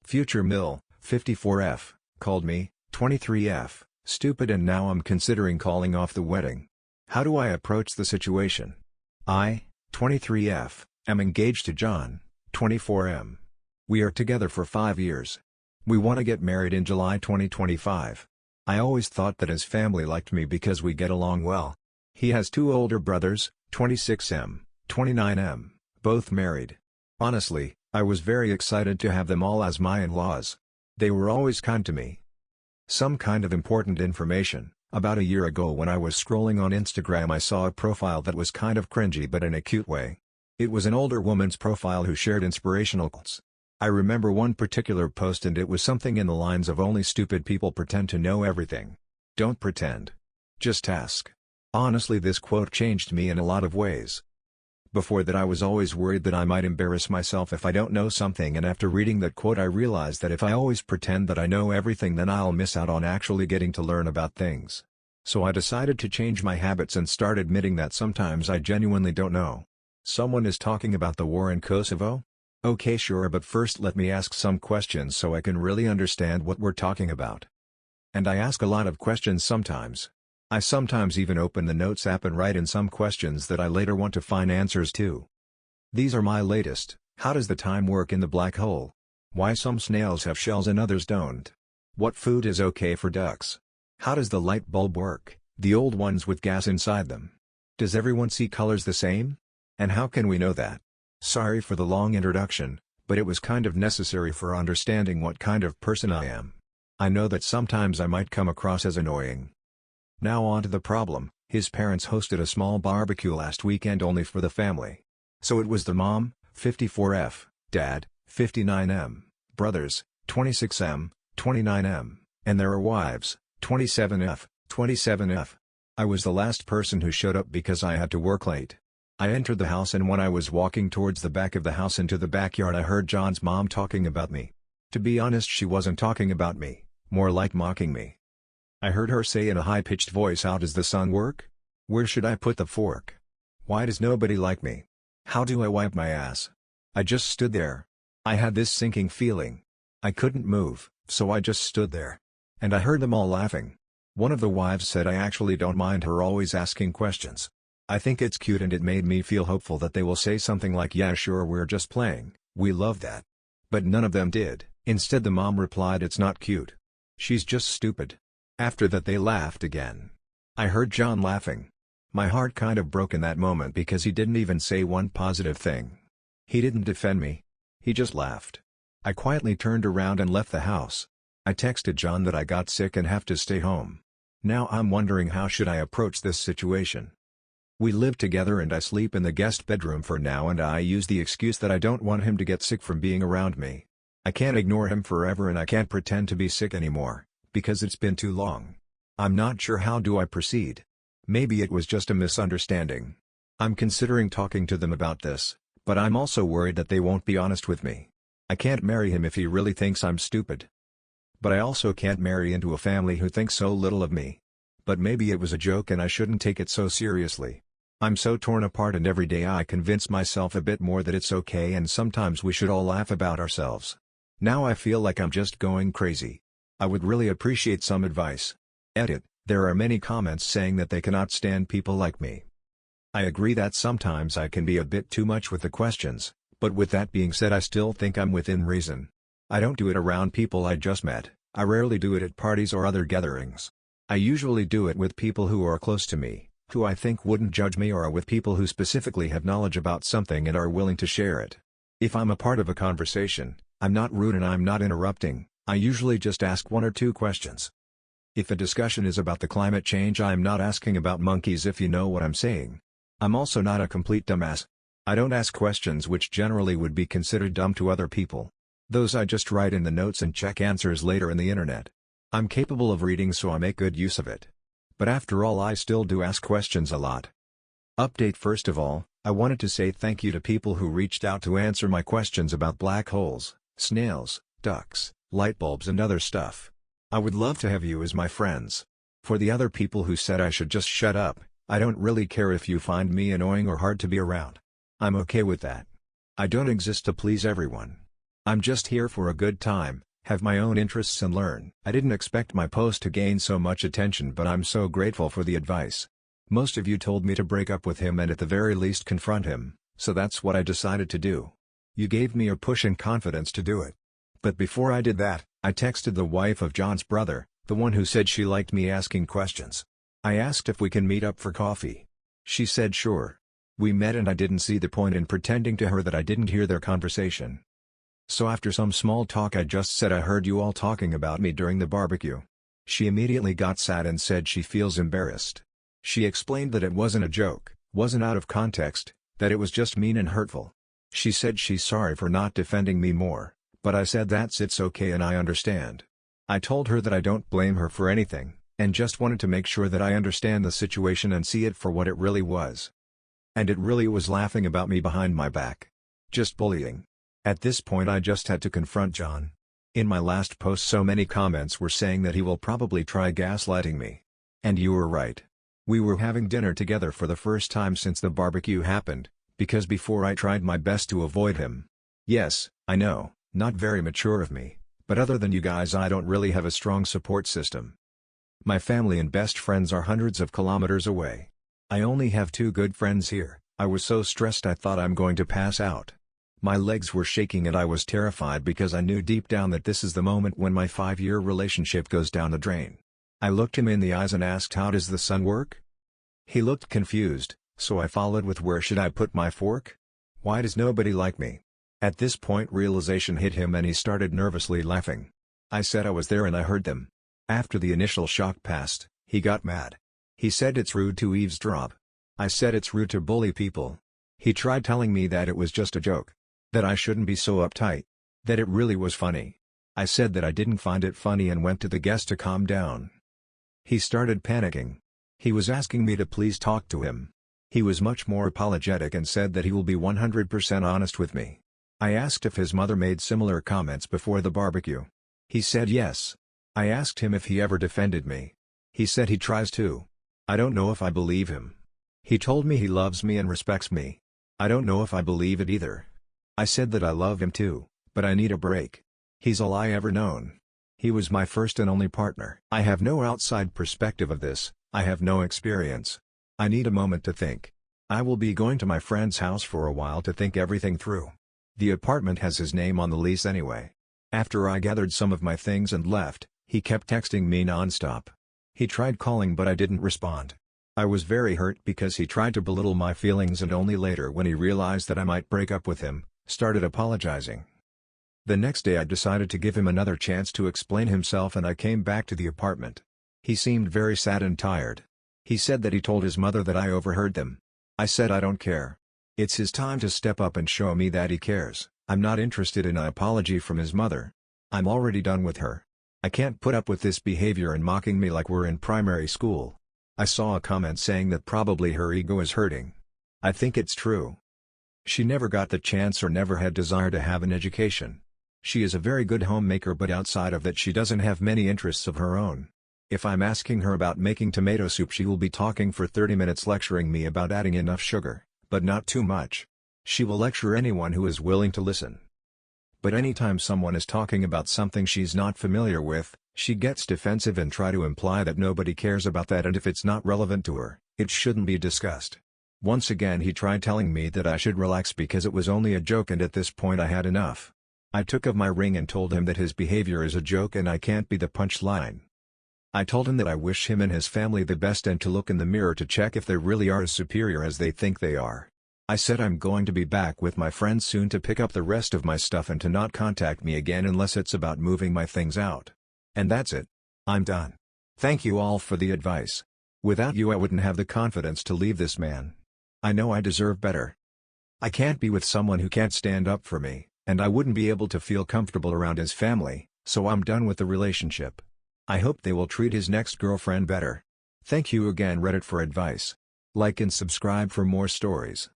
Future Mill, 54F, called me, 23F, stupid, and now I'm considering calling off the wedding. How do I approach the situation? I, 23F, am engaged to John, 24M. We are together for 5 years. We want to get married in July 2025. I always thought that his family liked me because we get along well. He has 2 older brothers, 26M, 29M, both married. Honestly, I was very excited to have them all as my in-laws. They were always kind to me. Some kind of important information. About a year ago when I was scrolling on Instagram, I saw a profile that was kind of cringy but in a cute way. It was an older woman's profile who shared inspirational quotes. I remember one particular post, and it was something in the lines of "Only stupid people pretend to know everything. Don't pretend. Just ask." Honestly, this quote changed me in a lot of ways. Before that, I was always worried that I might embarrass myself if I don't know something, and after reading that quote I realized that if I always pretend that I know everything, then I'll miss out on actually getting to learn about things. So I decided to change my habits and start admitting that sometimes I genuinely don't know. Someone is talking about the war in Kosovo? Okay, sure, but first let me ask some questions so I can really understand what we're talking about. And I ask a lot of questions sometimes. I sometimes even open the Notes app and write in some questions that I later want to find answers to. These are my latest. How does the time work in the black hole? Why some snails have shells and others don't? What food is okay for ducks? How does the light bulb work, the old ones with gas inside them? Does everyone see colors the same? And how can we know that? Sorry for the long introduction, but it was kind of necessary for understanding what kind of person I am. I know that sometimes I might come across as annoying. Now on to the problem. His parents hosted a small barbecue last weekend only for the family. So it was the mom, 54F, dad, 59M, brothers, 26M, 29M, and their wives, 27F, 27F. I was the last person who showed up because I had to work late. I entered the house, and when I was walking towards the back of the house into the backyard, I heard John's mom talking about me. To be honest, she wasn't talking about me, more like mocking me. I heard her say in a high-pitched voice, "How does the sun work? Where should I put the fork? Why does nobody like me? How do I wipe my ass?" I just stood there. I had this sinking feeling. I couldn't move, so I just stood there. And I heard them all laughing. One of the wives said I actually don't mind her always asking questions. I think it's cute, and it made me feel hopeful that they will say something like, "Yeah sure, we're just playing, we love that." But none of them did. Instead, the mom replied, "It's not cute. She's just stupid." After that they laughed again. I heard John laughing. My heart kind of broke in that moment because he didn't even say one positive thing. He didn't defend me. He just laughed. I quietly turned around and left the house. I texted John that I got sick and have to stay home. Now I'm wondering, how should I approach this situation? We live together and I sleep in the guest bedroom for now, and I use the excuse that I don't want him to get sick from being around me. I can't ignore him forever, and I can't pretend to be sick anymore, because it's been too long. I'm not sure how do I proceed. Maybe it was just a misunderstanding. I'm considering talking to them about this, but I'm also worried that they won't be honest with me. I can't marry him if he really thinks I'm stupid. But I also can't marry into a family who thinks so little of me. But maybe it was a joke and I shouldn't take it so seriously. I'm so torn apart, and every day I convince myself a bit more that it's okay, and sometimes we should all laugh about ourselves. Now I feel like I'm just going crazy. I would really appreciate some advice. Edit: there are many comments saying that they cannot stand people like me. I agree that sometimes I can be a bit too much with the questions, but with that being said, I still think I'm within reason. I don't do it around people I just met. I rarely do it at parties or other gatherings. I usually do it with people who are close to me, who I think wouldn't judge me, or with people who specifically have knowledge about something and are willing to share it. If I'm a part of a conversation, I'm not rude and I'm not interrupting. I usually just ask 1 or 2 questions. If a discussion is about the climate change, I'm not asking about monkeys, if you know what I'm saying. I'm also not a complete dumbass. I don't ask questions which generally would be considered dumb to other people. Those I just write in the notes and check answers later in the internet. I'm capable of reading, so I make good use of it. But after all, I still do ask questions a lot. Update: first of all, I wanted to say thank you to people who reached out to answer my questions about black holes, snails, ducks, light bulbs and other stuff. I would love to have you as my friends. For the other people who said I should just shut up, I don't really care if you find me annoying or hard to be around. I'm okay with that. I don't exist to please everyone. I'm just here for a good time, have my own interests and learn. I didn't expect my post to gain so much attention, but I'm so grateful for the advice. Most of you told me to break up with him and at the very least confront him, so that's what I decided to do. You gave me a push and confidence to do it. But before I did that, I texted the wife of John's brother, the one who said she liked me asking questions. I asked if we can meet up for coffee. She said sure. We met and I didn't see the point in pretending to her that I didn't hear their conversation. So after some small talk I just said I heard you all talking about me during the barbecue. She immediately got sad and said she feels embarrassed. She explained that it wasn't a joke, wasn't out of context, that it was just mean and hurtful. She said she's sorry for not defending me more, but I said it's okay and I understand. I told her that I don't blame her for anything, and just wanted to make sure that I understand the situation and see it for what it really was. And it really was laughing about me behind my back. Just bullying. At this point I just had to confront John. In my last post so many comments were saying that he will probably try gaslighting me. And you were right. We were having dinner together for the first time since the barbecue happened, because before I tried my best to avoid him. Yes, I know, not very mature of me, but other than you guys I don't really have a strong support system. My family and best friends are hundreds of kilometers away. I only have 2 good friends here. I was so stressed I thought I'm going to pass out. My legs were shaking and I was terrified because I knew deep down that this is the moment when my 5-year relationship goes down the drain. I looked him in the eyes and asked, how does the sun work? He looked confused, so I followed with, where should I put my fork? Why does nobody like me? At this point realization hit him and he started nervously laughing. I said I was there and I heard them. After the initial shock passed, he got mad. He said it's rude to eavesdrop. I said it's rude to bully people. He tried telling me that it was just a joke. That I shouldn't be so uptight. That it really was funny. I said that I didn't find it funny and went to the guest to calm down. He started panicking. He was asking me to please talk to him. He was much more apologetic and said that he will be 100% honest with me. I asked if his mother made similar comments before the barbecue. He said yes. I asked him if he ever defended me. He said he tries to. I don't know if I believe him. He told me he loves me and respects me. I don't know if I believe it either. I said that I love him too, but I need a break. He's all I ever known. He was my first and only partner. I have no outside perspective of this, I have no experience. I need a moment to think. I will be going to my friend's house for a while to think everything through. The apartment has his name on the lease anyway. After I gathered some of my things and left, he kept texting me non-stop. He tried calling but I didn't respond. I was very hurt because he tried to belittle my feelings and only later when he realized that I might break up with him, started apologizing. The next day I decided to give him another chance to explain himself and I came back to the apartment. He seemed very sad and tired. He said that he told his mother that I overheard them. I said I don't care. It's his time to step up and show me that he cares. I'm not interested in an apology from his mother. I'm already done with her. I can't put up with this behavior and mocking me like we're in primary school. I saw a comment saying that probably her ego is hurting. I think it's true. She never got the chance or never had desire to have an education. She is a very good homemaker but outside of that she doesn't have many interests of her own. If I'm asking her about making tomato soup she will be talking for 30 minutes lecturing me about adding enough sugar, but not too much. She will lecture anyone who is willing to listen. But anytime someone is talking about something she's not familiar with, she gets defensive and try to imply that nobody cares about that and if it's not relevant to her, it shouldn't be discussed. Once again he tried telling me that I should relax because it was only a joke and at this point I had enough. I took off my ring and told him that his behavior is a joke and I can't be the punchline. I told him that I wish him and his family the best and to look in the mirror to check if they really are as superior as they think they are. I said I'm going to be back with my friends soon to pick up the rest of my stuff and to not contact me again unless it's about moving my things out. And that's it. I'm done. Thank you all for the advice. Without you I wouldn't have the confidence to leave this man. I know I deserve better. I can't be with someone who can't stand up for me, and I wouldn't be able to feel comfortable around his family, so I'm done with the relationship. I hope they will treat his next girlfriend better. Thank you again Reddit for advice. Like and subscribe for more stories.